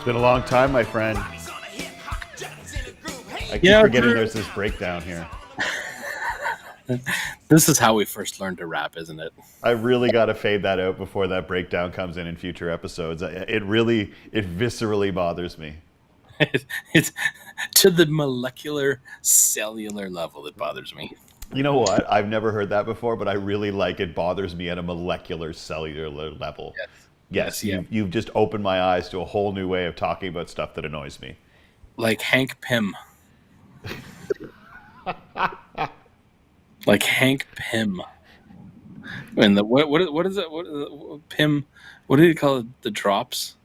It's been a long time, my friend. I keep forgetting there's this breakdown here. This is how we first learned to rap, isn't it? I really got to fade that out before that breakdown comes in future episodes. It viscerally bothers me. It's to the molecular, cellular level that bothers me. You know what? I've never heard that before, but I really like it bothers me at a molecular, cellular level. Yes, Yeah. you've just opened my eyes to a whole new way of talking about stuff that annoys me. Like Hank Pym. Like Hank Pym. And the what is it? What Pym? What do you call it? The drops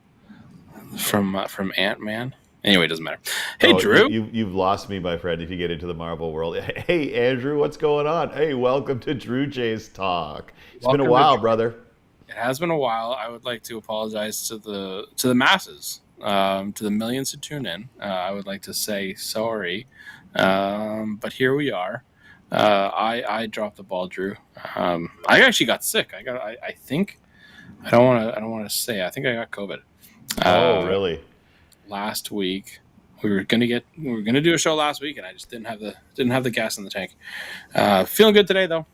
from Ant-Man. Anyway, it doesn't matter. Hey, Drew. You've lost me, my friend. If you get into the Marvel world, hey Andrew, what's going on? Hey, welcome to Drew J's Talk. It's been a while, brother. It has been a while. I would like to apologize to the masses, to the millions who tune in. I would like to say sorry, but here we are. I dropped the ball, Drew. I actually got sick. I think I don't want to say. I think I got COVID. Oh, really? Last week we were gonna do a show last week, and I just didn't have the gas in the tank. Feeling good today though.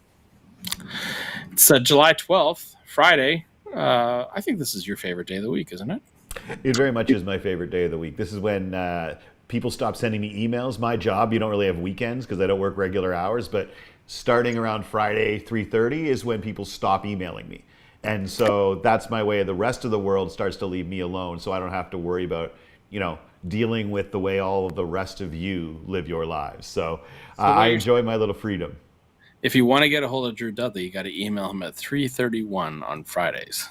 It's July 12th, Friday. I think this is your favorite day of the week, isn't it? It very much is my favorite day of the week. This is when people stop sending me emails. My job, you don't really have weekends because I don't work regular hours, but starting around Friday 3:30 is when people stop emailing me. And so that's my way. The rest of the world starts to leave me alone, so I don't have to worry about, dealing with the way all of the rest of you live your lives. So I enjoy my little freedom. If you want to get a hold of Drew Dudley, you got to email him at 3:31 on Fridays.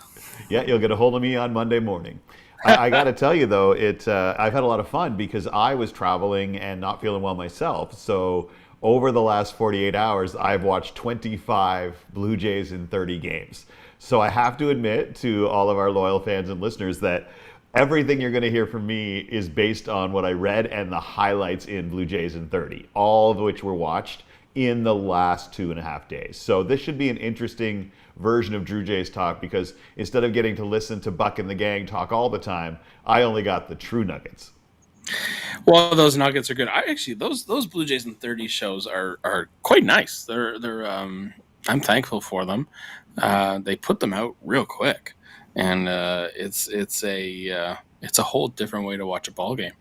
Yeah, you'll get a hold of me on Monday morning. I got to tell you, though, I've had a lot of fun because I was traveling and not feeling well myself. So over the last 48 hours, I've watched 25 Blue Jays in 30 games. So I have to admit to all of our loyal fans and listeners that everything you're going to hear from me is based on what I read and the highlights in Blue Jays in 30, all of which were watched in the last 2.5 days. So this should be an interesting version of Drew J's Talk because instead of getting to listen to Buck and the gang talk all the time, I only got the true nuggets. Well, those nuggets are good. Those Blue Jays in 30 shows are quite nice. They're I'm thankful for them. They put them out real quick, and it's a whole different way to watch a ball game.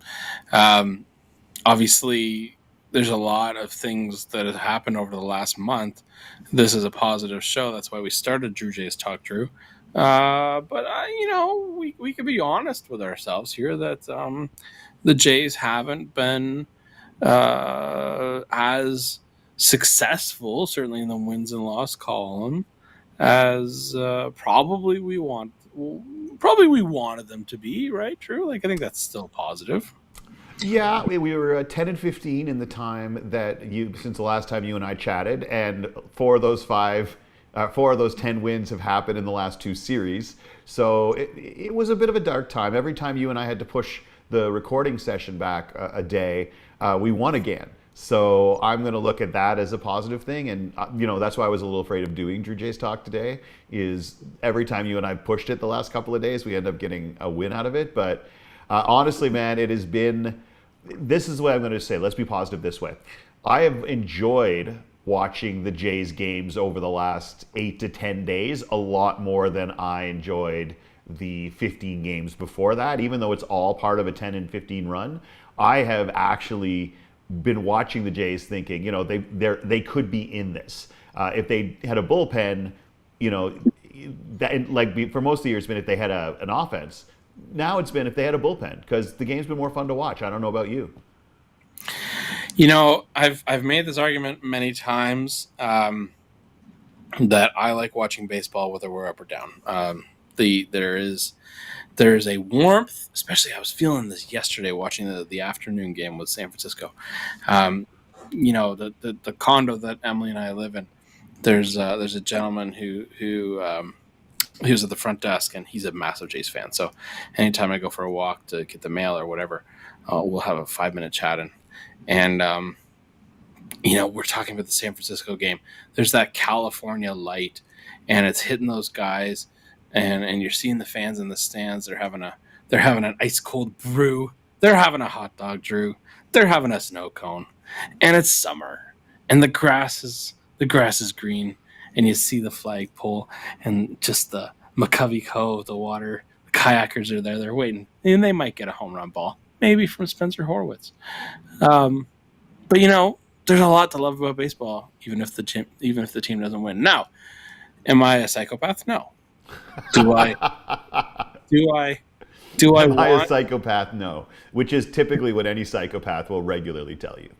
Obviously, there's a lot of things that have happened over the last month. This is a positive show. That's why we started Drew J's Talk, Drew. But we can be honest with ourselves here that the Jays haven't been as successful, certainly in the wins and loss column, as probably we wanted them to be, right? True. Like I think that's still positive. Yeah, we were 10-15 in the time that since the last time you and I chatted, and four of those 10 wins have happened in the last two series. So it was a bit of a dark time. Every time you and I had to push the recording session back a day, we won again. So I'm going to look at that as a positive thing, and that's why I was a little afraid of doing Drew J's Talk today. Is every time you and I pushed it the last couple of days, we end up getting a win out of it. But honestly, man, it has been. This is what I'm going to say. Let's be positive this way. I have enjoyed watching the Jays games over the last 8 to 10 days a lot more than I enjoyed the 15 games before that. Even though it's all part of a 10-15 run, I have actually been watching the Jays thinking, they could be in this. If they had a bullpen, for most of the year it's been if they had an offense. Now it's been if they had a bullpen because the game's been more fun to watch. I don't know about you. I've made this argument many times that I like watching baseball whether we're up or down. There is a warmth, especially I was feeling this yesterday watching the afternoon game with San Francisco. The condo that Emily and I live in. There's a gentleman who he was at the front desk, and he's a massive Jays fan. So anytime I go for a walk to get the mail or whatever, we'll have a 5-minute chat. And we're talking about the San Francisco game. There's that California light, and it's hitting those guys, and you're seeing the fans in the stands. They're They're having an ice cold brew. They're having a hot dog, Drew. They're having a snow cone, and it's summer, and the grass is green, and you see the flagpole and just the McCovey Cove, the water. The kayakers are there. They're waiting, and they might get a home run ball, maybe from Spencer Horwitz. But there's a lot to love about baseball, even if the team doesn't win. Now, am I a psychopath? No. Do I? Am I a want? psychopath? No. Which is typically what any psychopath will regularly tell you.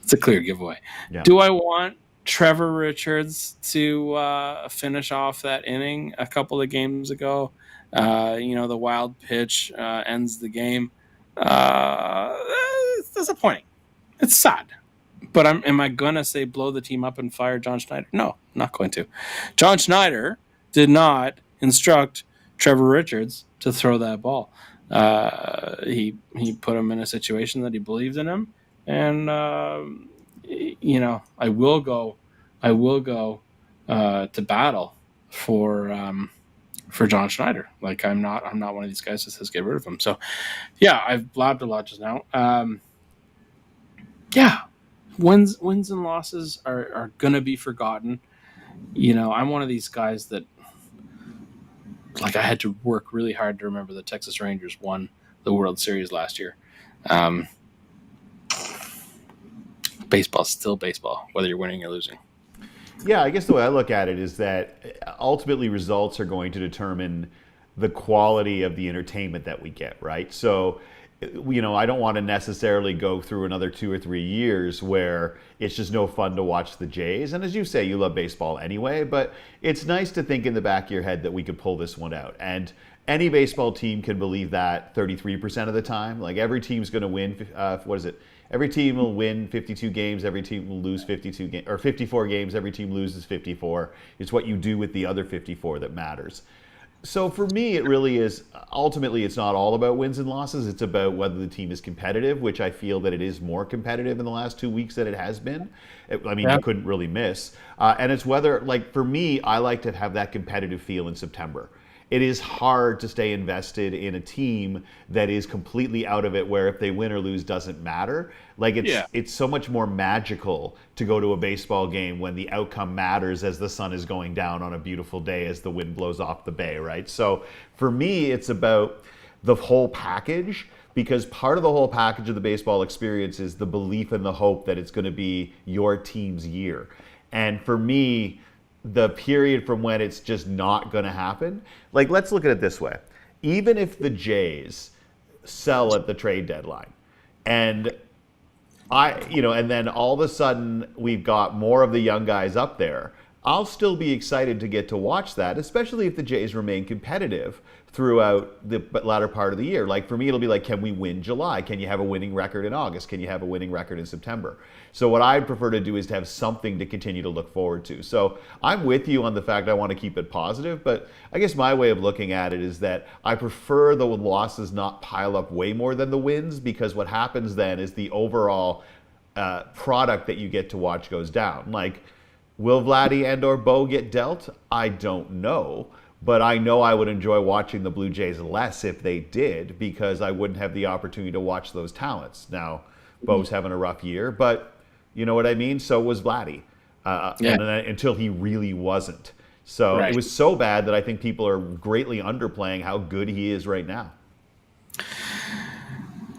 It's a clear giveaway. Yeah. Do I want Trevor Richards to finish off that inning a couple of games ago? The wild pitch ends the game. It's disappointing. It's sad. But am I going to say blow the team up and fire John Schneider? No, I'm not going to. John Schneider did not instruct Trevor Richards to throw that ball. He put him in a situation that he believed in him. And, I will go to battle for John Schneider. Like, I'm not one of these guys that says get rid of him. So, yeah, I've blabbed a lot just now. Wins and losses are going to be forgotten. I'm one of these guys that, like, I had to work really hard to remember the Texas Rangers won the World Series last year. Baseball's still baseball, whether you're winning or losing. Yeah, I guess the way I look at it is that ultimately results are going to determine the quality of the entertainment that we get, right? So, I don't want to necessarily go through another 2 or 3 years where it's just no fun to watch the Jays. And as you say, you love baseball anyway, but it's nice to think in the back of your head that we could pull this one out. And any baseball team can believe that 33% of the time. Like, every team's going to win, Every team will win 52 games, every team will lose 52 games, or 54 games, every team loses 54. It's what you do with the other 54 that matters. So for me, it really is, ultimately, it's not all about wins and losses. It's about whether the team is competitive, which I feel that it is more competitive in the last 2 weeks than it has been. You couldn't really miss. And it's whether, like, for me, I like to have that competitive feel in September. It is hard to stay invested in a team that is completely out of it, where if they win or lose doesn't matter. Like, it's so much more magical to go to a baseball game when the outcome matters as the sun is going down on a beautiful day as the wind blows off the bay, right? So for me, it's about the whole package, because part of the whole package of the baseball experience is the belief and the hope that it's going to be your team's year. And for me, the period from when it's just not going to happen, like, let's look at it this way. Even if the Jays sell at the trade deadline and and then all of a sudden we've got more of the young guys up there, I'll still be excited to get to watch that, especially if the Jays remain competitive throughout the latter part of the year. Like, for me, it'll be like, can we win July? Can you have a winning record in August? Can you have a winning record in September? So what I'd prefer to do is to have something to continue to look forward to. So I'm with you on the fact I want to keep it positive, but I guess my way of looking at it is that I prefer the losses not pile up way more than the wins, because what happens then is the overall product that you get to watch goes down. Like, will Vladdy and or Bo get dealt? I don't know. But I know I would enjoy watching the Blue Jays less if they did, because I wouldn't have the opportunity to watch those talents. Now, Bo's having a rough year, but you know what I mean? So was Vladdy, until he really wasn't. So It was so bad that I think people are greatly underplaying how good he is right now.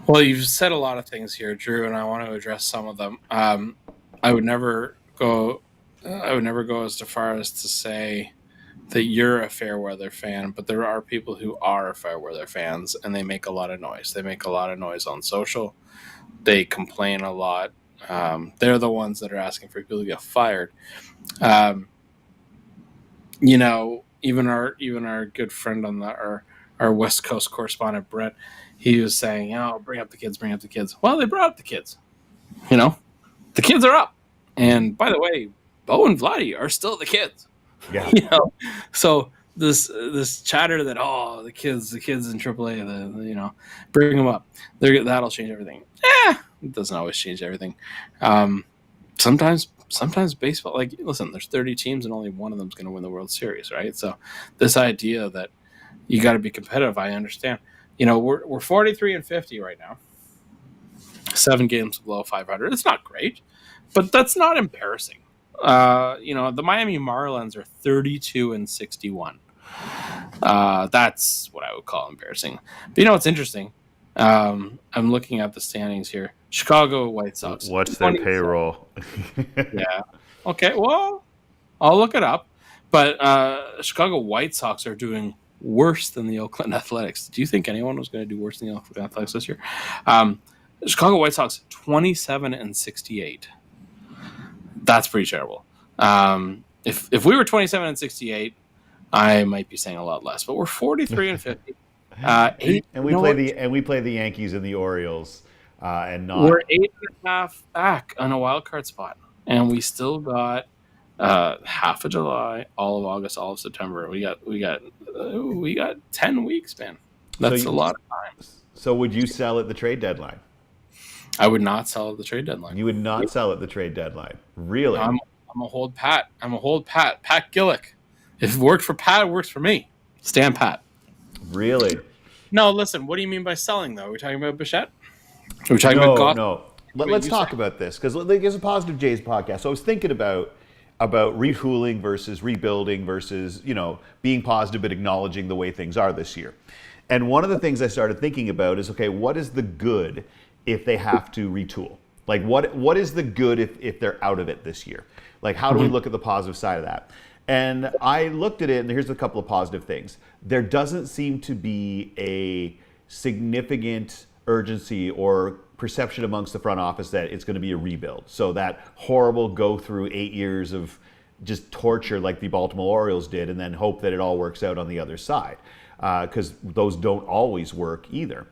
Well, you've said a lot of things here, Drew, and I want to address some of them. I would never go as far as to say that you're a fair weather fan, but there are people who are fair weather fans, and they make a lot of noise. They make a lot of noise on social. They complain a lot. They're the ones that are asking for people to get fired. Even our good friend on our West Coast correspondent, Brett, he was saying, bring up the kids. Well, they brought up the kids. The kids are up. And by the way, Bo and Vladdy are still the kids. Yeah. So this chatter that the kids in AAA, bring them up. That'll change everything. It doesn't always change everything. Sometimes baseball, like, listen, there's 30 teams and only one of them's going to win the World Series, right? So this idea that you got to be competitive, I understand. we're 43-50 right now. 7 games below 500. It's not great, but that's not embarrassing. The Miami Marlins are 32-61. That's what I would call embarrassing. But what's interesting? I'm looking at the standings here. Chicago White Sox. What's their payroll? Yeah. Okay. Well, I'll look it up. But Chicago White Sox are doing worse than the Oakland Athletics. Do you think anyone was going to do worse than the Oakland Athletics this year? Chicago White Sox 27-68. That's pretty terrible. If we were 27-68, I might be saying a lot less. But we're 43-50. And we play the Yankees and the Orioles, and not. We're 8.5 back on a wild card spot, and we still got half of July, all of August, all of September. We got 10 weeks, man. That's a lot of time. So would you sell at the trade deadline? I would not sell at the trade deadline. You would not sell at the trade deadline, really? I'm a hold Pat. Pat Gillick. If it worked for Pat, it works for me. Stand Pat. Really? No, listen. What do you mean by selling, though? Are we talking about Bichette? Are we talking about Goff? No. Let's talk about this, because there's a Positive Jays podcast. So I was thinking about retooling versus rebuilding versus being positive but acknowledging the way things are this year. And one of the things I started thinking about is, okay, what is the good if they have to retool? Like, what is the good if they're out of it this year? Like, how do we look at the positive side of that? And I looked at it, and here's a couple of positive things. There doesn't seem to be a significant urgency or perception amongst the front office that it's going to be a rebuild. So that horrible go through 8 years of just torture like the Baltimore Orioles did, and then hope that it all works out on the other side, because those don't always work either.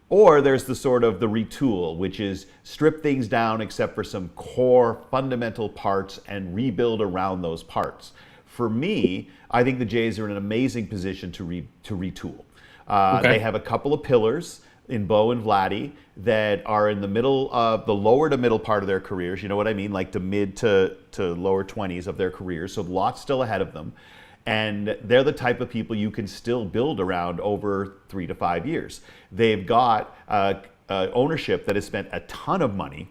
Or there's the sort of the retool, which is strip things down except for some core fundamental parts and rebuild around those parts. For me, I think the Jays are in an amazing position to retool. They have a couple of pillars in Bo and Vladdy that are in the middle of the lower to middle part of their careers. You know what I mean? Like the mid to lower 20s of their careers. So lots still ahead of them. And they're the type of people you can still build around over 3 to 5 years. They've got ownership that has spent a ton of money,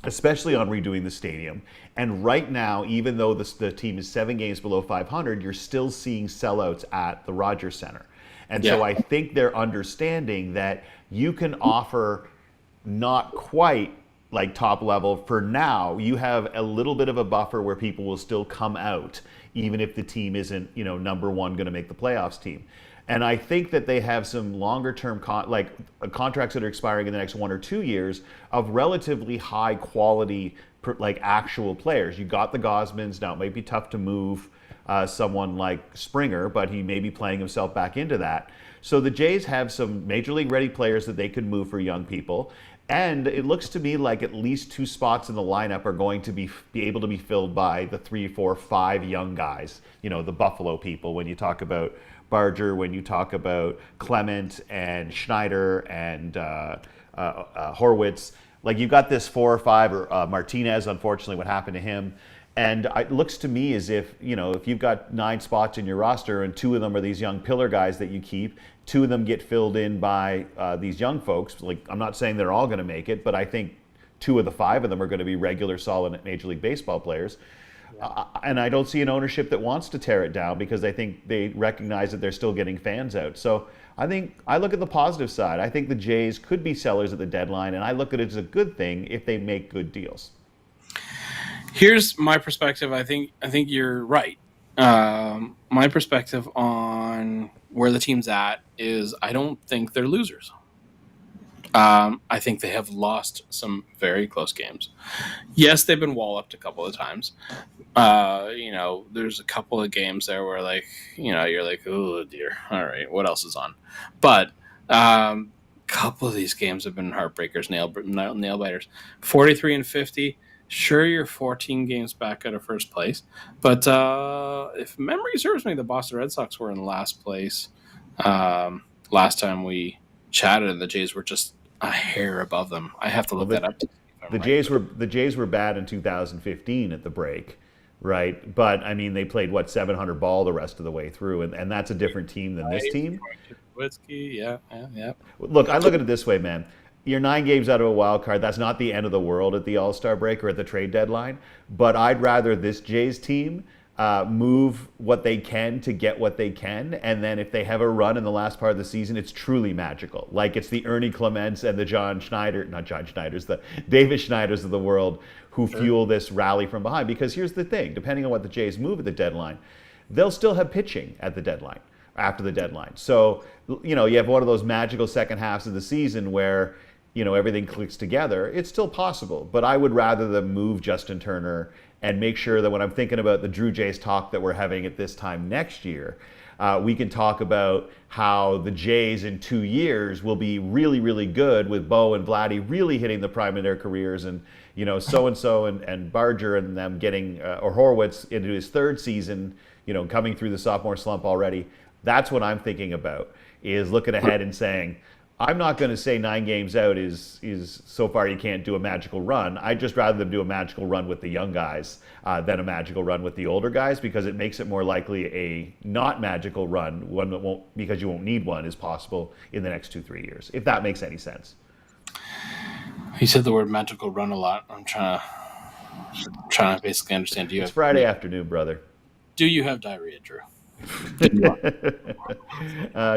especially on redoing the stadium. And right now, even though the team is 7 games below 500, you're still seeing sellouts at the Rogers Center. And so I think they're understanding that you can offer not quite like top level for now. You have a little bit of a buffer where people will still come out, even if the team isn't, number one going to make the playoffs team. And I think that they have some longer term contracts that are expiring in the next 1 or 2 years of relatively high quality, like actual players. You got the Gosmans. Now it might be tough to move someone like Springer, but he may be playing himself back into that. So the Jays have some major league ready players that they can move for young people. And it looks to me like at least 2 spots in the lineup are going to be able to be filled by the 3, 4, 5 young guys. The Buffalo people, when you talk about Barger, when you talk about Clement and Schneider and Horwitz. Like you've got this 4 or 5, or Martinez, unfortunately, what happened to him. And it looks to me as if, if you've got 9 spots in your roster and 2 of them are these young pillar guys that you keep, 2 of them get filled in by these young folks. Like, I'm not saying they're all going to make it, but I think 2 of the 5 of them are going to be regular, solid Major League Baseball players. Yeah. And I don't see an ownership that wants to tear it down because I think they recognize that they're still getting fans out. So I look at the positive side. I think the Jays could be sellers at the deadline, and I look at it as a good thing if they make good deals. Here's my perspective. I think you're right. My perspective on where the team's at is I don't think they're losers. I think they have lost some very close games. Yes, they've been walloped a couple of times. There's a couple of games there where you're like, oh dear, all right, what else is on? But couple of these games have been heartbreakers, nail biters. 43-50. Sure, you're 14 games back out of first place, but if memory serves me, the Boston Red Sox were in last place last time we chatted, and the Jays were just a hair above them. I have to look that up. The Jays were bad in 2015 at the break, right? But I mean, they played 700 ball the rest of the way through, and that's a different team than this team. Nowitzki, yeah. Look, I look at it this way, man. You're 9 games out of a wild card. That's not the end of the world at the All-Star break or at the trade deadline. But I'd rather this Jays team move what they can to get what they can. And then if they have a run in the last part of the season, it's truly magical. Like it's the Ernie Clements and the the David Schneiders of the world who fuel this rally from behind. Because here's the thing, depending on what the Jays move at the deadline, they'll still have pitching at the deadline, after the deadline. So, you have one of those magical second halves of the season where, everything clicks together. It's still possible, but I would rather them move Justin Turner and make sure that when I'm thinking about the Drew Jays talk that we're having at this time next year, we can talk about how the Jays in 2 years will be really, really good with Bo and Vladdy really hitting the prime of their careers, and so-and-so and Barger and them getting, or Horwitz into his third season, coming through the sophomore slump already. That's what I'm thinking about, is looking ahead and saying, I'm not going to say 9 games out is so far you can't do a magical run. I'd just rather them do a magical run with the young guys than a magical run with the older guys, because it makes it more likely a not magical run, one that won't, because you won't need one, is possible in the next 2-3 years, if that makes any sense. You said the word magical run a lot. I'm trying to basically understand. It's Friday afternoon, brother. Do you have diarrhea, Drew?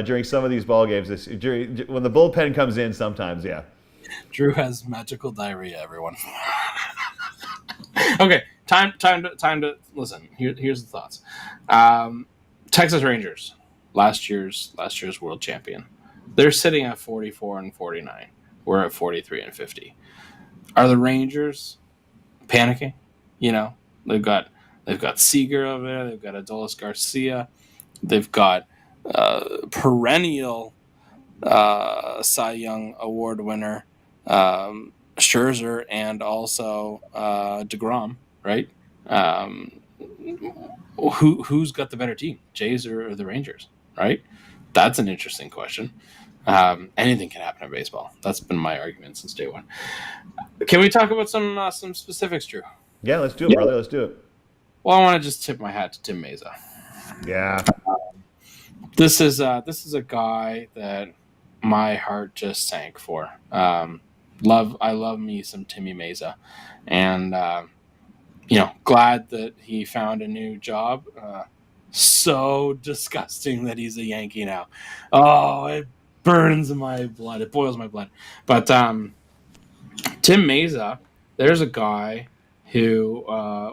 During some of these ball games, when the bullpen comes in, sometimes, yeah. Drew has magical diarrhea, everyone. Okay, time to listen. Here's the thoughts. Texas Rangers, last year's world champion. They're sitting at 44-49. We're at 43-50. Are the Rangers panicking? They've got Seager over there. They've got Adolis Garcia. They've got perennial Cy Young Award winner Scherzer, and also DeGrom, right? Who's got the better team, Jays or the Rangers, right? That's an interesting question. Anything can happen in baseball. That's been my argument since day one. Can we talk about some specifics, Drew? Yeah, let's do it, brother. Let's do it. Well, I want to just tip my hat to Tim Meza. Yeah. This is a guy that my heart just sank for. I love me some Timmy Meza, and glad that he found a new job. So disgusting that he's a Yankee now. Oh, it burns my blood. It boils my blood. But Tim Meza, there's a guy who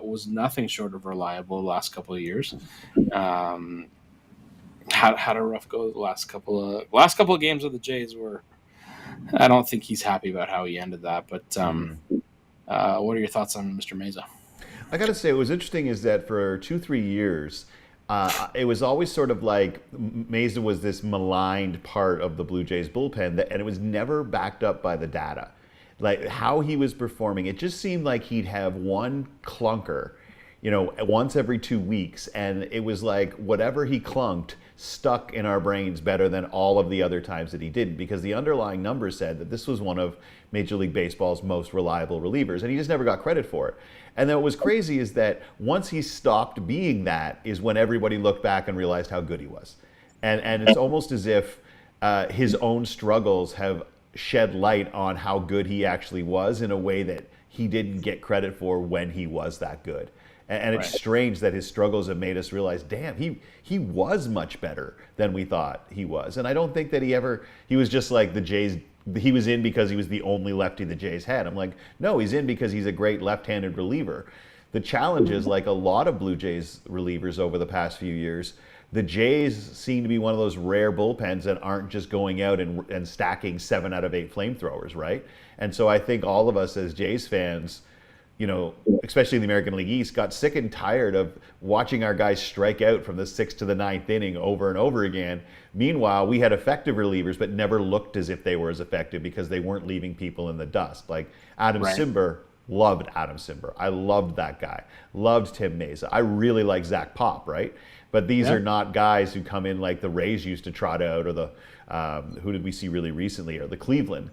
was nothing short of reliable the last couple of years. Had a rough go the last couple of games of the Jays were. I don't think he's happy about how he ended that. But what are your thoughts on Mr. Meza? I got to say, what was interesting is that for 2-3 years, it was always sort of like Meza was this maligned part of the Blue Jays bullpen, and it was never backed up by the data. Like how he was performing, it just seemed like he'd have one clunker, once every 2 weeks, and it was like whatever he clunked stuck in our brains better than all of the other times that he didn't, because the underlying numbers said that this was one of Major League Baseball's most reliable relievers, and he just never got credit for it. And then what was crazy is that once he stopped being that is when everybody looked back and realized how good he was. And it's almost as if his own struggles have shed light on how good he actually was in a way that he didn't get credit for when he was that good. And it's strange that his struggles have made us realize, damn, he was much better than we thought he was. And I don't think that he was just like the Jays, he was in because he was the only lefty the Jays had. I'm like, no, he's in because he's a great left-handed reliever. The challenge is, like a lot of Blue Jays relievers over the past few years, the Jays seem to be one of those rare bullpens that aren't just going out and stacking 7 out of 8 flamethrowers, right? And so I think all of us as Jays fans, especially in the American League East, got sick and tired of watching our guys strike out from the 6th to the 9th inning over and over again. Meanwhile, we had effective relievers, but never looked as if they were as effective because they weren't leaving people in the dust. Like Adam Simber, loved Adam Simber. I loved that guy. Loved Tim Meza. I really like Zach Pop, right? But these are not guys who come in like the Rays used to trot out, or the who did we see really recently, or the Cleveland,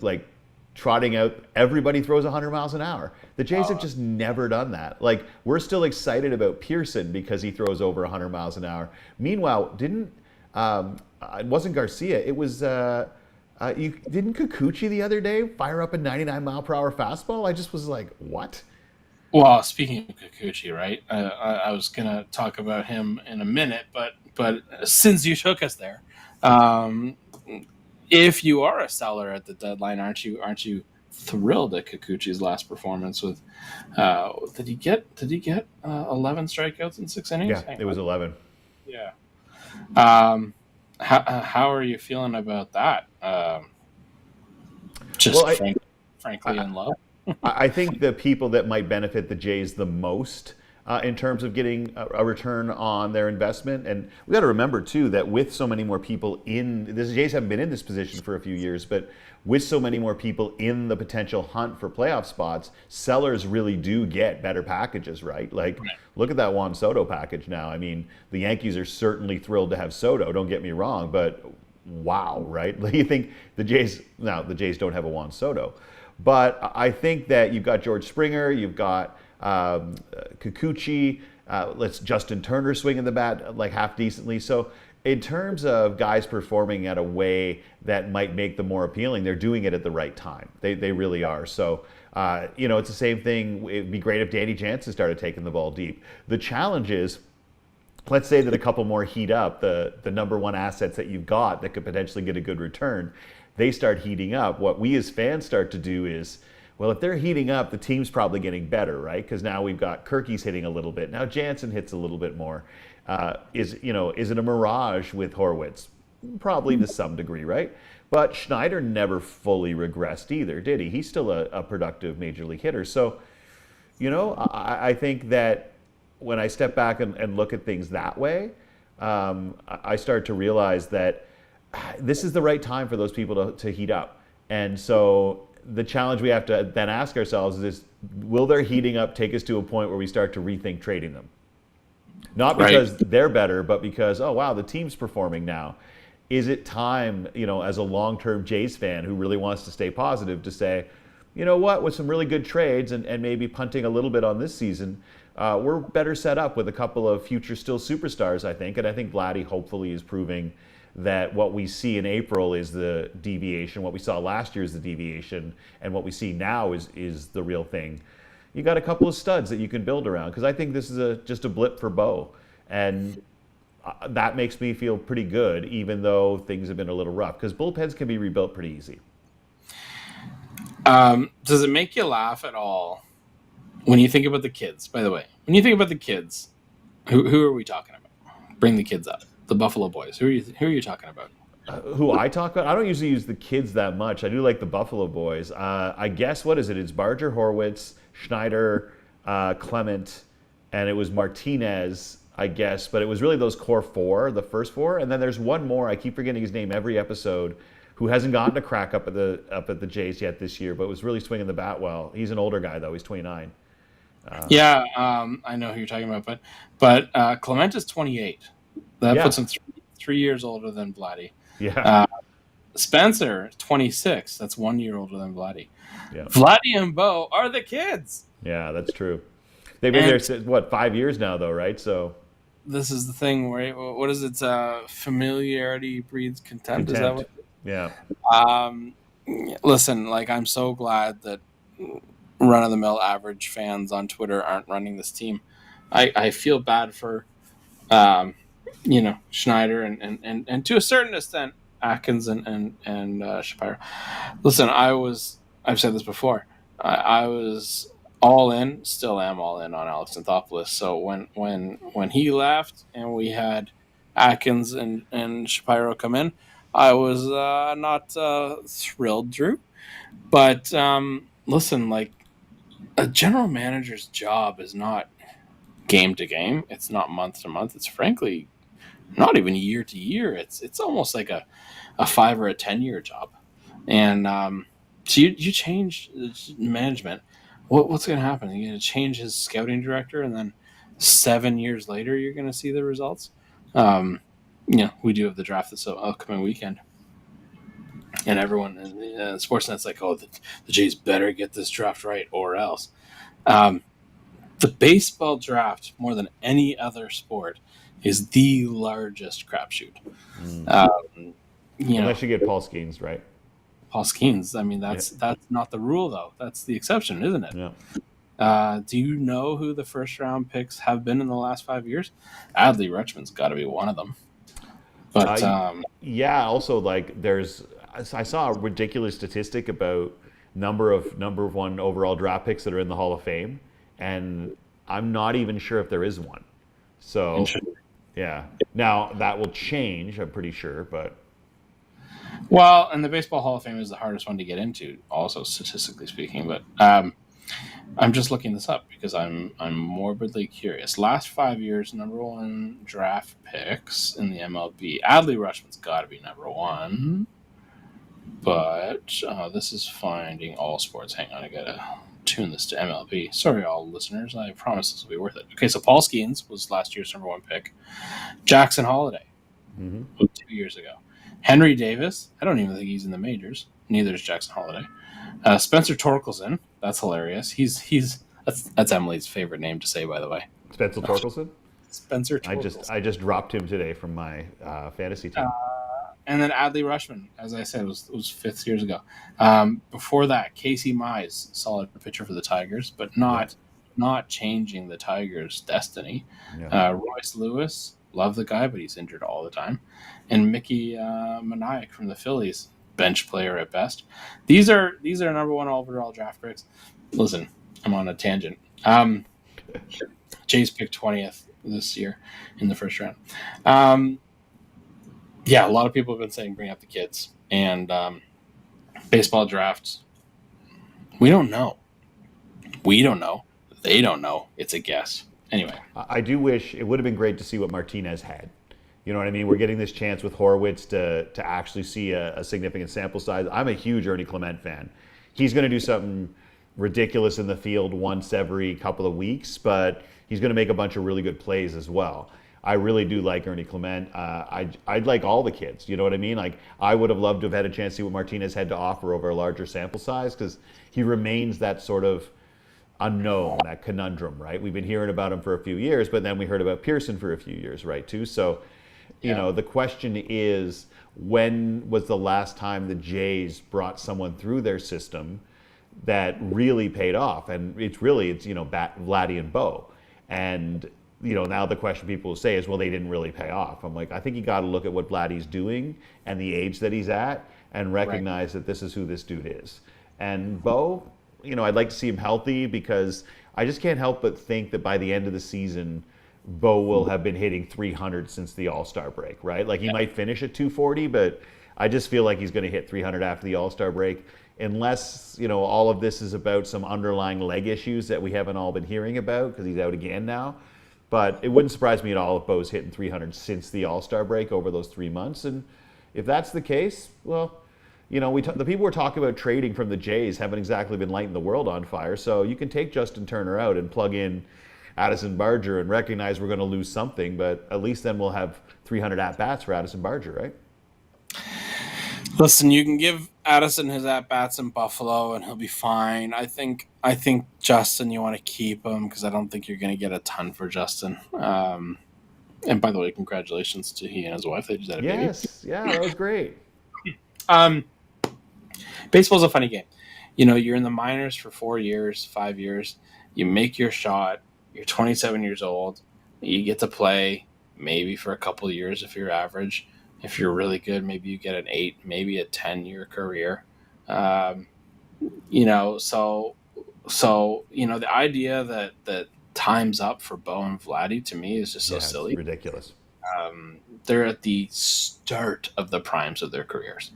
like trotting out, everybody throws 100 miles an hour. The Jays have just never done that. Like, we're still excited about Pearson because he throws over 100 miles an hour. Meanwhile, didn't It wasn't Garcia. It was you didn't Kikuchi the other day fire up a 99-mile-per-hour fastball. I just was like, what? Well, speaking of Kikuchi, right? I was gonna talk about him in a minute, but since you took us there, um, if you are a seller at the deadline, aren't you thrilled at Kikuchi's last performance? With did he get 11 strikeouts in 6 innings? Yeah, it was 11. Yeah. Um, how are you feeling about that? Just Well, frankly in love. I think the people that might benefit the Jays the most in terms of getting a return on their investment, and we got to remember too that with so many more people the Jays haven't been in this position for a few years, but with so many more people in the potential hunt for playoff spots, sellers really do get better packages, right? Like, look at that Juan Soto package now. I mean, the Yankees are certainly thrilled to have Soto, don't get me wrong, but wow, right? You think the Jays don't have a Juan Soto, but I think that you've got George Springer, you've got Kikuchi, let's Justin Turner swinging the bat like half decently. So in terms of guys performing at a way that might make them more appealing, they're doing it at the right time. They really are. So it's the same thing. It'd be great if Danny Jansen started taking the ball deep. The challenge is, let's say that a couple more heat up, the number one assets that you've got that could potentially get a good return, they start heating up. What we as fans start to do is, well, if they're heating up, the team's probably getting better, right? Because now we've got Kirky's hitting a little bit. Now Jansen hits a little bit more. Is it a mirage with Horwitz? Probably to some degree, right? But Schneider never fully regressed either, did he? He's still a productive major league hitter. So, I think that when I step back and look at things that way, I start to realize that this is the right time for those people to heat up. And so the challenge we have to then ask ourselves is, will their heating up take us to a point where we start to rethink trading them? Not because they're better, but because, oh, wow, the team's performing now. Is it time, as a long-term Jays fan who really wants to stay positive, to say, you know what, with some really good trades and maybe punting a little bit on this season, we're better set up with a couple of future still superstars, I think. And I think Vladdy hopefully is proving that what we see in April is the deviation, what we saw last year is the deviation, and what we see now is the real thing. You got a couple of studs that you can build around, because I think this is just a blip for Bo, and that makes me feel pretty good, even though things have been a little rough, because bullpens can be rebuilt pretty easy. Does it make you laugh at all when you think about the kids? By the way, when you think about the kids, who are we talking about? Bring the kids up. The Buffalo Boys. Who are you talking about? Who I talk about? I don't usually use the kids that much. I do like the Buffalo Boys. I guess, what is it? It's Barger, Horwitz, Schneider, Clement, and it was Martinez, I guess. But it was really those core four, the first four. And then there's one more. I keep forgetting his name every episode, who hasn't gotten a crack up at the Jays yet this year, but was really swinging the bat well. He's an older guy, though. He's 29. I know who you're talking about. But Clement is 28. That puts him 3 years older than Vladdy. Yeah. Spencer, 26. That's 1 year older than Vladdy. Yeah. Vladdy and Bo are the kids. Yeah, that's true. They've been there since, 5 years now, though, right? So this is the thing where, what is it? Familiarity breeds contempt. Is that what? Yeah. Listen, I'm so glad that run-of-the-mill average fans on Twitter aren't running this team. I feel bad for Schneider and to a certain extent Atkins and Shapiro. Listen, I've said this before. I was all in, still am all in on Alex Anthopoulos. So when he left and we had Atkins and Shapiro come in, I was not thrilled, Drew. But listen, a general manager's job is not game to game. It's not month to month. It's frankly not even year to year. It's almost like a 5 or a 10-year job. And so you change management. What's going to happen? You're going to change his scouting director, and then 7 years later you're going to see the results. We do have the draft this upcoming weekend, and everyone in Sportsnet's like, oh, the Jays better get this draft right or else. The baseball draft, more than any other sport, is the largest crapshoot. Mm. You know, Unless you get Paul Skeens, right? Paul Skeens. I mean, Yeah. that's not the rule though. That's the exception, isn't it? Yeah. Do you know who the first round picks have been in the last 5 years? Adley Rutschman's got to be one of them. But Yeah. Also, like, I saw a ridiculous statistic about number of one overall draft picks that are in the Hall of Fame, and I'm not even sure if there is one. So, yeah. Now that will change, I'm pretty sure, but well, and the Baseball Hall of Fame is the hardest one to get into, also statistically speaking. But I'm just looking this up because I'm morbidly curious. Last 5 years, number one draft picks in the MLB. Adley Rutschman's got to be number one. But this is finding all sports. Hang on, I gotta tune this to MLB. Sorry, all listeners. I promise this will be worth it. Okay, so Paul Skeens was last year's number one pick. Jackson Holliday was 2 years ago. Henry Davis. I don't even think he's in the majors. Neither is Jackson Holliday. Spencer Torkelson. That's hilarious. That's Emily's favorite name to say, by the way. Spencer Torkelson. Spencer Torkelson. I just dropped him today from my fantasy team. And then Adley Rutschman, as I said, was 5 years ago. Before that, Casey Mize, solid pitcher for the Tigers, but not changing the Tigers' destiny. Yeah. Royce Lewis, love the guy, but he's injured all the time. And Mickey Maniac from the Phillies, bench player at best. These are number one overall draft picks. Listen, I'm on a tangent. Jays picked 20th this year in the first round. Yeah, a lot of people have been saying bring up the kids. And baseball drafts, we don't know. We don't know. They don't know. It's a guess. Anyway. I do wish it would have been great to see what Martinez had. You know what I mean? We're getting this chance with Horowitz to actually see a significant sample size. I'm a huge Ernie Clement fan. He's going to do something ridiculous in the field once every couple of weeks, but he's going to make a bunch of really good plays as well. I really do like Ernie Clement. I'd like all the kids. You know what I mean? Like, I would have loved to have had a chance to see what Martinez had to offer over a larger sample size, because he remains that sort of unknown, that conundrum, right? We've been hearing about him for a few years, but then we heard about Pearson for a few years, right, too? So, you know, the question is, when was the last time the Jays brought someone through their system that really paid off? And it's Vladdy and Bo. And now the question people will say is, well, they didn't really pay off. I'm like, I think you got to look at what Vladdy's doing and the age that he's at and recognize that this is who this dude is. And Bo, I'd like to see him healthy, because I just can't help but think that by the end of the season, Bo will have been hitting 300 since the All-Star break, right? Like, he might finish at 240, but I just feel like he's going to hit 300 after the All-Star break, unless, all of this is about some underlying leg issues that we haven't all been hearing about, because he's out again now. But it wouldn't surprise me at all if Bo's hitting 300 since the All-Star break over those 3 months. And if that's the case, well, the people we're talking about trading from the Jays haven't exactly been lighting the world on fire. So you can take Justin Turner out and plug in Addison Barger and recognize we're going to lose something, but at least then we'll have 300 at-bats for Addison Barger, right? Listen, you can give Addison his at-bats in Buffalo and he'll be fine. I think Justin, you want to keep him, because I don't think you're going to get a ton for Justin. And by the way, congratulations to he and his wife. They just had a baby. Yes, yeah, that was great. Baseball's a funny game. You're in the minors for 4 years, 5 years. You make your shot. You're 27 years old. You get to play maybe for a couple of years if you're average. If you're really good, maybe you get an 8, maybe a 10-year career. So the idea that time's up for Bo and Vladdy, to me, is just so silly. It's ridiculous. They're at the start of the primes of their careers.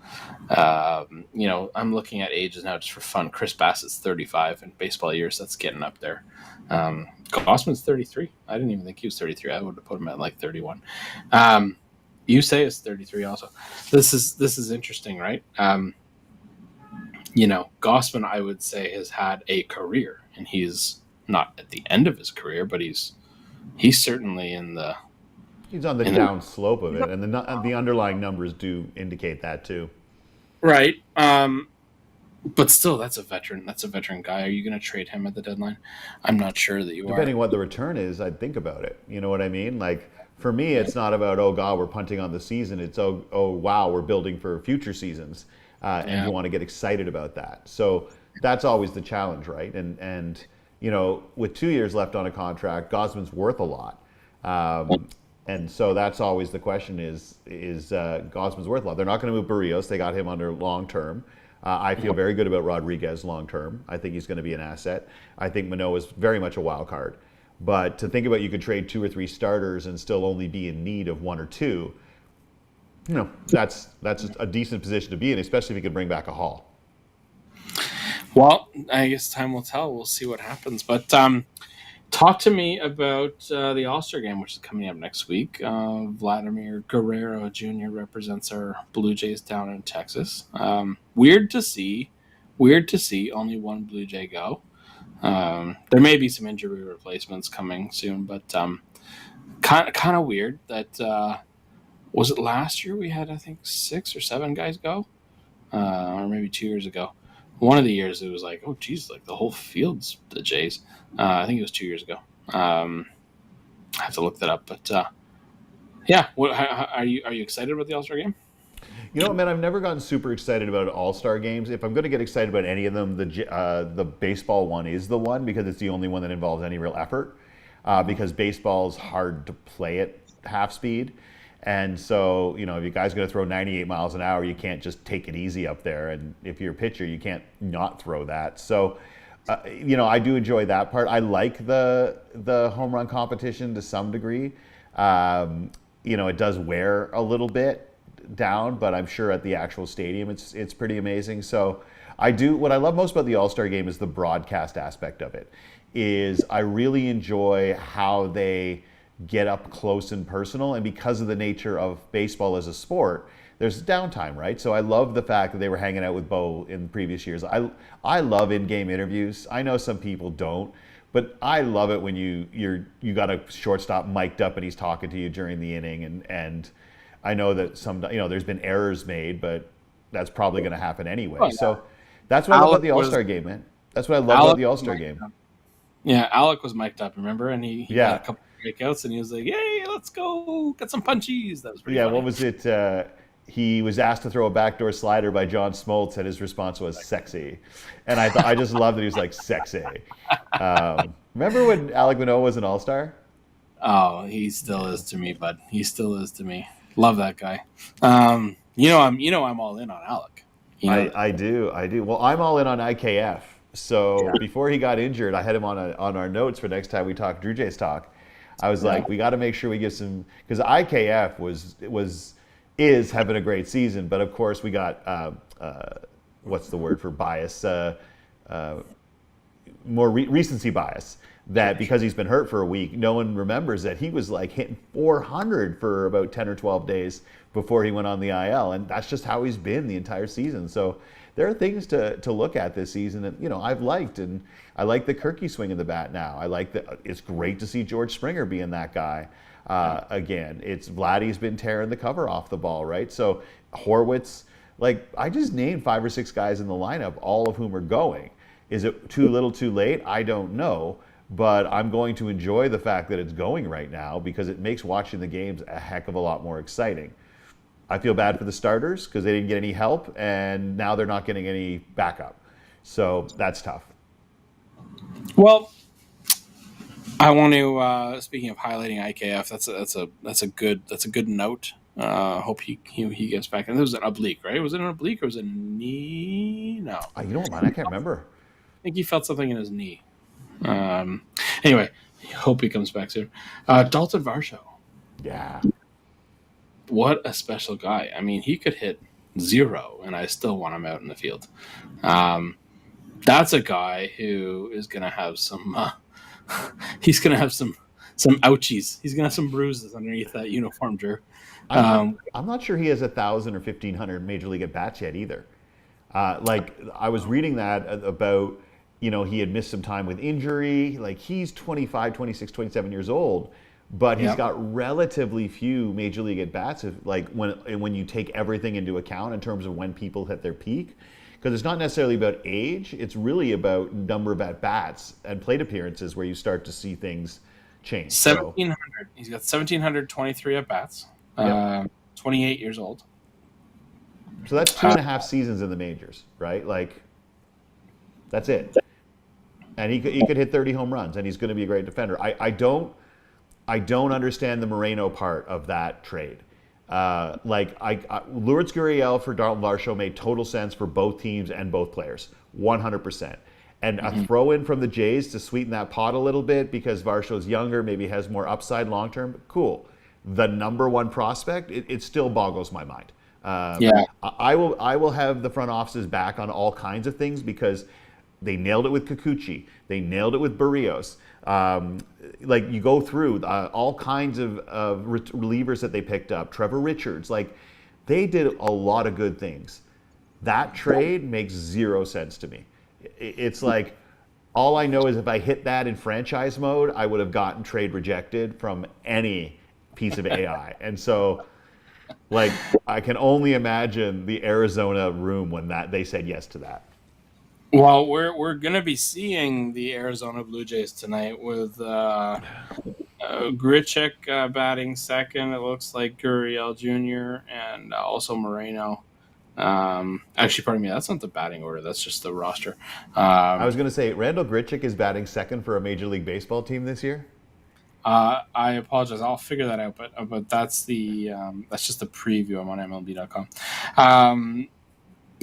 I'm looking at ages now just for fun. Chris Bassett's 35 in baseball years. That's getting up there. Gossman's 33. I didn't even think he was 33. I would have put him at like 31. You say it's 33 also. This is interesting, right? Gossman, I would say, has had a career, and he's not at the end of his career, but he's certainly in the... He's on the down slope of it, and the underlying numbers do indicate that too. Right. But still, that's a veteran. That's a veteran guy. Are you going to trade him at the deadline? I'm not sure that you are. Depending on what the return is, I'd think about it. You know what I mean? Like, For me, it's not about, oh God, we're punting on the season. It's, oh wow, we're building for future seasons, and Yeah. you want to get excited about that. So that's always the challenge, right? And with 2 years left on a contract, Gosman's worth a lot. And so that's always the question: is Gosman's worth a lot? They're not going to move Barrios. They got him under long term. I feel very good about Rodriguez long term. I think he's going to be an asset. I think Manoah is very much a wild card. But to think about, you could trade 2 or 3 starters and still only be in need of 1 or 2, that's a decent position to be in, especially if you could bring back a Hall. Well, I guess time will tell. We'll see what happens. But talk to me about the All-Star game, which is coming up next week. Vladimir Guerrero Jr. represents our Blue Jays down in Texas. Weird to see only one Blue Jay go. There may be some injury replacements coming soon, but kind of weird that was it last year we had, I think, 6 or 7 guys go, or maybe 2 years ago. One of the years it was like, oh geez, like the whole field's the Jays. I think it was 2 years ago. I have to look that up, but yeah. Are you excited about the All-Star game? Man, I've never gotten super excited about All-Star games. If I'm going to get excited about any of them, the baseball one is the one, because it's the only one that involves any real effort. Because baseball is hard to play at half speed. And so, if you guys are going to throw 98 miles an hour, you can't just take it easy up there. And if you're a pitcher, you can't not throw that. So, I do enjoy that part. I like the home run competition to some degree. It does wear a little bit down, but I'm sure at the actual stadium it's pretty amazing. So what I love most about the All-Star game is the broadcast aspect of it. I really enjoy how they get up close and personal, and because of the nature of baseball as a sport, there's downtime, right? So I love the fact that they were hanging out with Bo in previous years. I love in-game interviews. I know some people don't, but I love it when you got a shortstop mic'd up and he's talking to you during the inning, and I know that there's been errors made, but that's probably going to happen anyway. Oh, yeah. So that's what I love about the All-Star game, man. That's what I love about the All-Star game. Yeah, Alec was mic'd up, remember? And he Yeah. got a couple of breakouts, and he was like, "Hey, let's go get some punchies." That was pretty funny. What was it? He was asked to throw a backdoor slider by John Smoltz, and his response was "sexy," and I just loved that he was like "sexy." Remember when Alec Manoah was an All-Star? Oh, he still is to me, bud. He still is to me. Love that guy. I'm all in on Alec. I do. Well, I'm all in on IKF. So before he got injured, I had him on our notes for next time we talk Drew Jays talk. I was like, we got to make sure we give some, because IKF is having a great season, but of course we got what's the word for bias? More recency bias. That because he's been hurt for a week, no one remembers that he was like hitting 400 for about 10 or 12 days before he went on the IL, and that's just how he's been the entire season. So there are things to look at this season that I've liked, and I like the Kirky swing of the bat now. I like that. It's great to see George Springer being that guy again. It's Vladdy's been tearing the cover off the ball, right? So Horwitz, I just named 5 or 6 guys in the lineup, all of whom are going. Is it too little, too late? I don't know. But I'm going to enjoy the fact that it's going right now, because it makes watching the games a heck of a lot more exciting. I feel bad for the starters because they didn't get any help, and now they're not getting any backup. So that's tough. Well, I want to. Speaking of highlighting IKF, that's a good note. Hope he gets back. And it was an oblique, right? Was it an oblique or was it a knee? No. You know what, man? I can't remember. I think he felt something in his knee. Anyway, hope he comes back soon. Dalton Varsho. Yeah. What a special guy. I mean, he could hit 0 and I still want him out in the field. That's a guy who is going to have some he's going to have some ouchies. He's going to have some bruises underneath that uniform, Drew. I'm not sure he has 1,000 or 1,500 major league at bats yet either. I was reading that about he had missed some time with injury. He's 25, 26, 27 years old, but he's got relatively few major league at bats. When you take everything into account in terms of when people hit their peak, because it's not necessarily about age. It's really about number of at bats and plate appearances where you start to see things change. So 1,700. He's got 1,723 at bats. yep. 28 years old. So that's 2.5 seasons in the majors, right? Like that's it. And he could hit 30 home runs, and he's going to be a great defender. I don't understand the Moreno part of that trade. Lourdes Gurriel for Dalton Varsho made total sense for both teams and both players, 100%. And a throw in from the Jays to sweeten that pot a little bit because Varsho's younger, maybe has more upside long term. Cool. The number one prospect, it still boggles my mind. Yeah. I will have the front offices back on all kinds of things because they nailed it with Kikuchi. They nailed it with Barrios. Like you go through all kinds of relievers that they picked up. Trevor Richards. Like they did a lot of good things. That trade makes zero sense to me. It's like all I know is if I hit that in franchise mode, I would have gotten trade rejected from any piece of AI. And so like I can only imagine the Arizona room when they said yes to that. Well, we're gonna be seeing the Arizona Blue Jays tonight with Grichuk batting second. It looks like Gurriel Jr. and also Moreno. Actually, pardon me, that's not the batting order. That's just the roster. I was going to say Randall Grichuk is batting second for a Major League Baseball team this year. I apologize. I'll figure that out. But that's that's just the preview. I'm on MLB.com.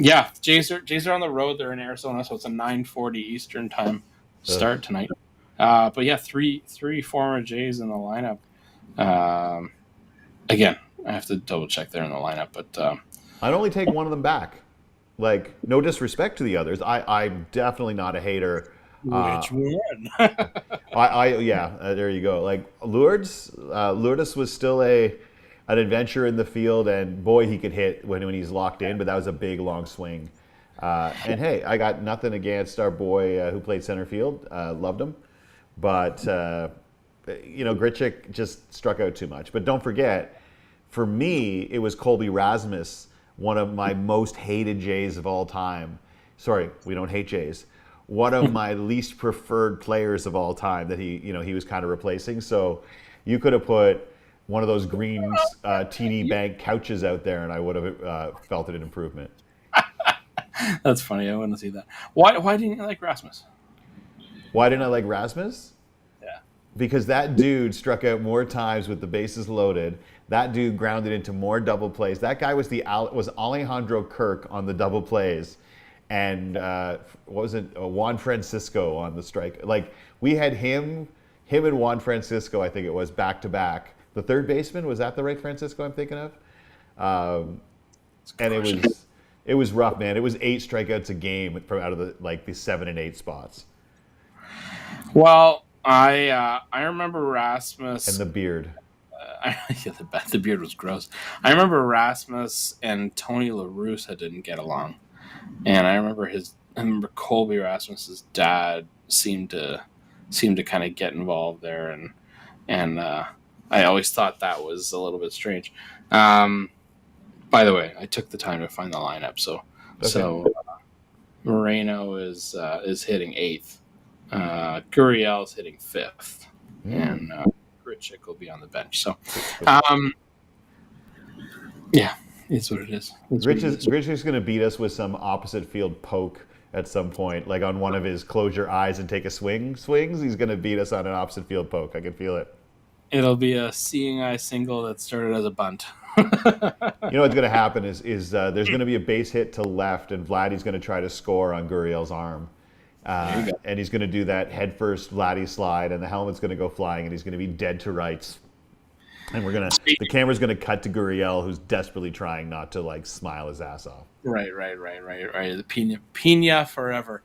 Yeah, Jays are on the road. They're in Arizona, so it's a 9:40 Eastern time start tonight. But yeah, three former Jays in the lineup. Again, I have to double check they're in the lineup, but I'd only take one of them back. Like, no disrespect to the others. I'm definitely not a hater. Which one? There you go. Like Lourdes was still an adventure in the field, and boy, he could hit when he's locked in. But that was a big, long swing. And hey, I got nothing against our boy who played center field. Loved him, but Grichuk just struck out too much. But don't forget, for me, it was Colby Rasmus, one of my most hated Jays of all time. Sorry, we don't hate Jays. One of my least preferred players of all time that he was kind of replacing. So you could have put one of those green TD Bank couches out there, and I would have felt it an improvement. That's funny. I want to see that. Why didn't you like Rasmus? Why didn't I like Rasmus? Yeah. Because that dude struck out more times with the bases loaded. That dude grounded into more double plays. That guy was Alejandro Kirk on the double plays, and what was it? Juan Francisco on the strike. Like we had him and Juan Francisco. I think it was back to back. The third baseman, was that the right Francisco I'm thinking of? And it was rough, man. It was 8 strikeouts a game from out of the 7 and 8 spots. Well, I remember Rasmus And the beard. The beard was gross. I remember Rasmus and Tony La Russa didn't get along, and I remember Colby Rasmus's dad seemed to kind of get involved there, and I always thought that was a little bit strange. By the way, I took the time to find the lineup, so Moreno is hitting 8th, Gurriel is hitting 5th, and Grichuk will be on the bench. So, yeah, it's what it is. Grichuk's going to beat us with some opposite field poke at some point, like on one of his close your eyes and take a swings. He's going to beat us on an opposite field poke. I can feel it. It'll be a seeing eye single that started as a bunt. You know what's going to happen is there's going to be a base hit to left, and Vladdy's going to try to score on Gurriel's arm. And he's going to do that headfirst Vladdy slide, and the helmet's going to go flying, and he's going to be dead to rights. And the camera's going to cut to Gurriel, who's desperately trying not to smile his ass off. Right. The Pina forever.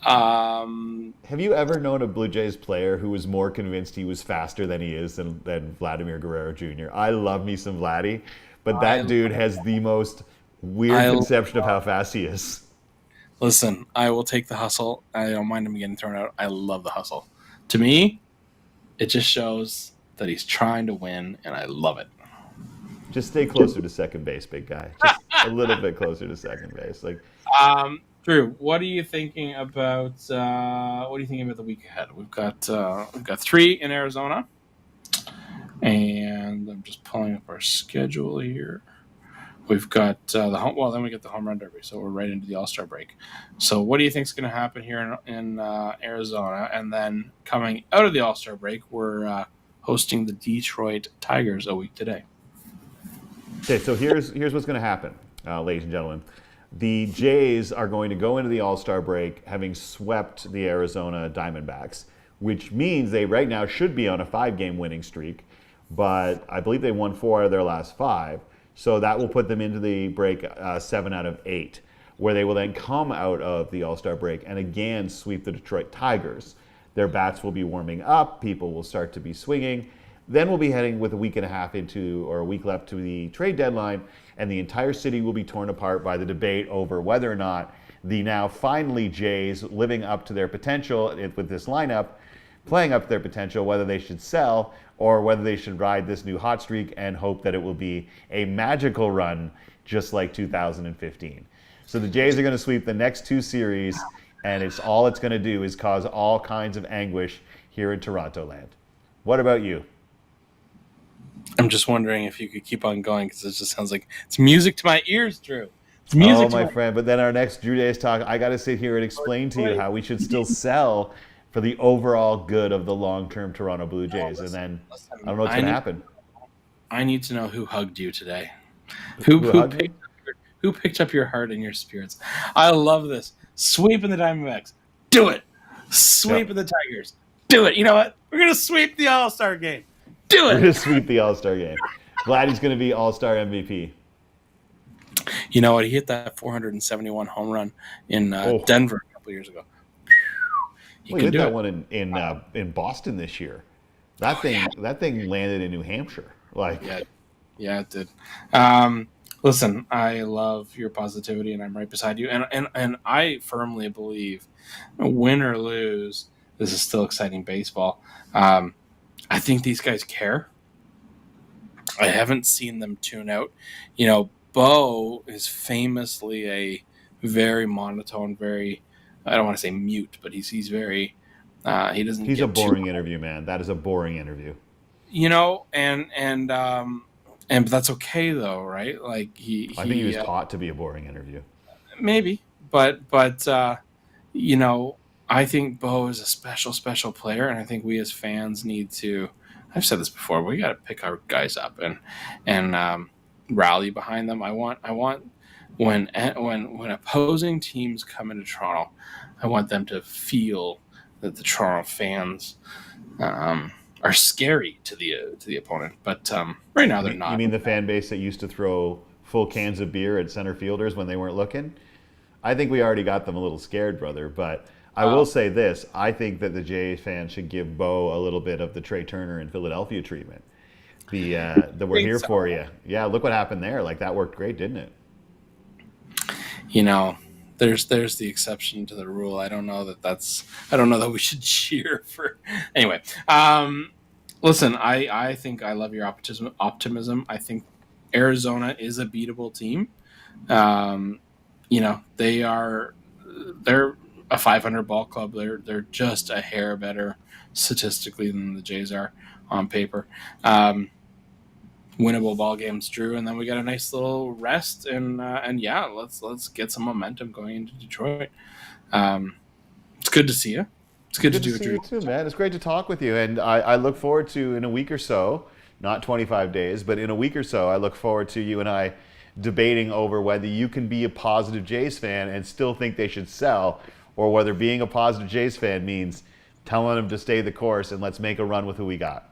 Have you ever known a Blue Jays player who was more convinced he was faster than he is than Vladimir Guerrero Jr.? I love me some Vladdy, but that dude has the most weird conception of how fast he is. Listen, I will take the hustle. I don't mind him getting thrown out. I love the hustle. To me, it just shows that he's trying to win, and I love it. Just stay closer to second base, big guy. Just a little bit closer to second base. Drew, what are you thinking about? What are you thinking about the week ahead? We've got 3 in Arizona, and I'm just pulling up our schedule here. We've got the home. Well, then we get the home run derby, so we're right into the All-Star break. So, what do you think is going to happen here in Arizona? And then coming out of the All-Star break, we're hosting the Detroit Tigers a week today. Okay, so here's what's going to happen, ladies and gentlemen. The Jays are going to go into the All-Star break having swept the Arizona Diamondbacks, which means they right now should be on a 5-game winning streak, but I believe they won 4 out of their last 5. So that will put them into the break 7 out of 8, where they will then come out of the All-Star break and again sweep the Detroit Tigers. Their bats will be warming up, people will start to be swinging. Then we'll be heading with a week and a half or a week left to the trade deadline, and the entire city will be torn apart by the debate over whether or not the now finally Jays, living up to their potential with this lineup, playing up to their potential, whether they should sell or whether they should ride this new hot streak and hope that it will be a magical run just like 2015. So the Jays are going to sweep the next 2 series, and it's going to do is cause all kinds of anguish here in Toronto land. What about you? I'm just wondering if you could keep on going, because it just sounds like it's music to my ears, Drew. It's music my friend. But then our next Drew Days talk, I got to sit here and explain to you how we should still sell for the overall good of the long-term Toronto Blue Jays. And then I don't know what's going to happen. I need to know who hugged you today. Who Who picked up your heart and your spirits? I love this. Sweeping the Diamondbacks. Do it. Sweeping the Tigers. Do it. You know what? We're going to sweep the All-Star game. Do it. We're going to sweep the All-Star game. Glad he's going to be All-Star MVP. You know what? He hit that 471 home run in Denver a couple years ago. He hit that one in Boston this year. That thing landed in New Hampshire. Yeah, it did. Listen, I love your positivity, and I'm right beside you. And I firmly believe, win or lose, this is still exciting baseball. I think these guys care. I haven't seen them tune out. You know, Bo is famously a very monotone, very, I don't want to say mute, but he's very, he doesn't. He's a boring interview, man. That is a boring interview. You know, and but that's okay though, right? Like I think he was taught to be a boring interview. Maybe, but you know, I think Bo is a special player, and I think we as fans need to. I've said this before. We got to pick our guys up and rally behind them. I want when opposing teams come into Toronto, I want them to feel that the Toronto fans are scary to the opponent. But right now they're not. You mean the fan base that used to throw full cans of beer at center fielders when they weren't looking? I think we already got them a little scared, brother. But I will say this. I think that the Jays fans should give Bo a little bit of the Trey Turner in Philadelphia treatment. The we're here for you. Yeah, look what happened there. Like, that worked great, didn't it? You know, there's the exception to the rule. I don't know that we should cheer for. Anyway, listen, I think I love your optimism. I think Arizona is a beatable team. You know, they're a 500 ball club. They're just a hair better statistically than the Jays are on paper. Winnable ball games, Drew, and then we got a nice little rest, and yeah, let's get some momentum going into Detroit. It's good to see you. It's good to do it, Drew. You too, man. It's great to talk with you, and I look forward to, in a week or so, not 25 days, but in a week or so, I look forward to you and I debating over whether you can be a positive Jays fan and still think they should sell, or whether being a positive Jays fan means telling them to stay the course and let's make a run with who we got.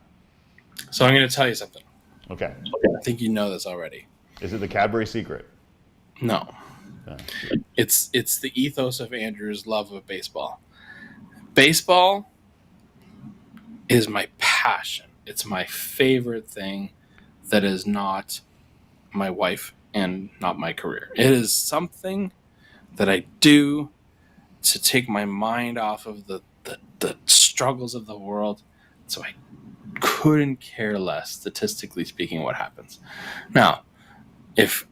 So I'm going to tell you something. Okay. I think you know this already. Is it the Cadbury secret? No. It's the ethos of Andrew's love of baseball. Baseball is my passion. It's my favorite thing that is not my wife and not my career. It is something that I do to take my mind off of the struggles of the world. So I couldn't care less, statistically speaking, what happens. Now, if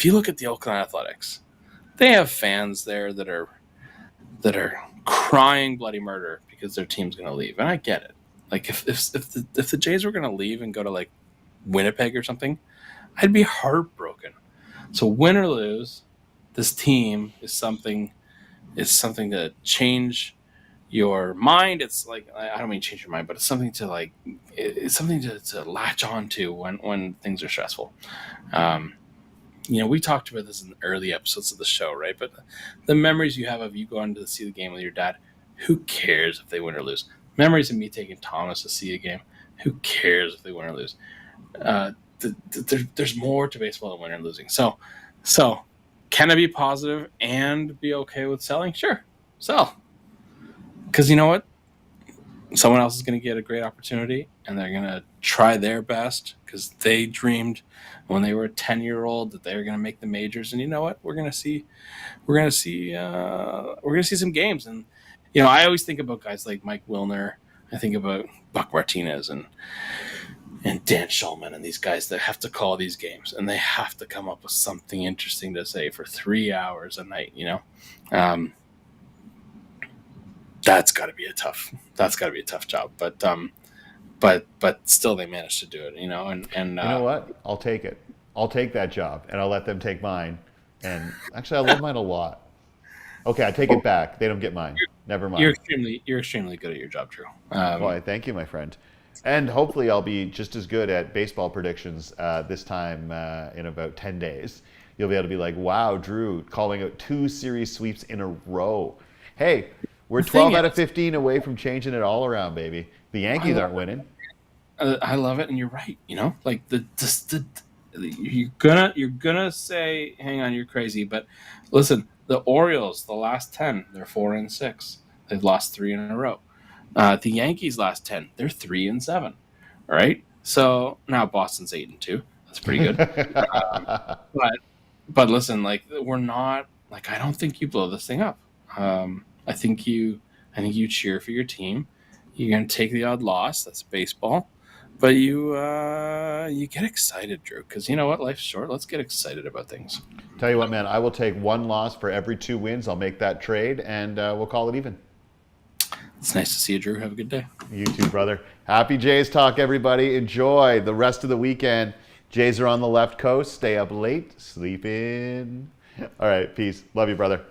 you look at the Oakland Athletics, they have fans there that are crying bloody murder because their team's going to leave, and I get it. Like if the Jays were going to leave and go to like Winnipeg or something, I'd be heartbroken. So win or lose, this team is something to change your mind. It's like, I don't mean change your mind, but it's something to like, it's something to latch on to when things are stressful. We talked about this in early episodes of the show, right? But the memories you have of you going to see the game with your dad, who cares if they win or lose? Memories of me taking Thomas to see a game, who cares if they win or lose? There's more to baseball than winning and losing. So can I be positive and be okay with selling? Sure, sell. Because you know what? Someone else is going to get a great opportunity, and they're going to try their best because they dreamed when they were a 10-year-old that they were going to make the majors. And you know what? We're going to see some games. And I always think about guys like Mike Wilner. I think about Buck Martinez and Dan Shulman and these guys that have to call these games, and they have to come up with something interesting to say for 3 hours a night. That's got to be a tough job. But still, they managed to do it. And you know what? I'll take it. I'll take that job, and I'll let them take mine. And actually, I love mine a lot. Okay, I take it back. They don't get mine. Never mind. You're extremely good at your job, Drew. Well, thank you, my friend. And hopefully, I'll be just as good at baseball predictions this time in about 10 days. You'll be able to be like, "Wow, Drew, calling out 2 series sweeps in a row." Hey, we're 12 out of 15 away from changing it all around, baby. The Yankees aren't winning. I love it, and you're right. Like you're gonna say, "Hang on, you're crazy." But listen, the Orioles, the last 10, they're 4-6. They've lost 3 in a row. The Yankees last 10, they're 3-7. All right. So now Boston's 8-2. That's pretty good. But listen, like we're not like I don't think you blow this thing up. I think you cheer for your team. You're gonna take the odd loss. That's baseball. But you get excited, Drew, because you know what? Life's short. Let's get excited about things. Tell you what, man, I will take 1 loss for every 2 wins. I'll make that trade, and we'll call it even. It's nice to see you, Drew. Have a good day. You too, brother. Happy Jays talk, everybody. Enjoy the rest of the weekend. Jays are on the left coast. Stay up late. Sleep in. All right, peace. Love you, brother.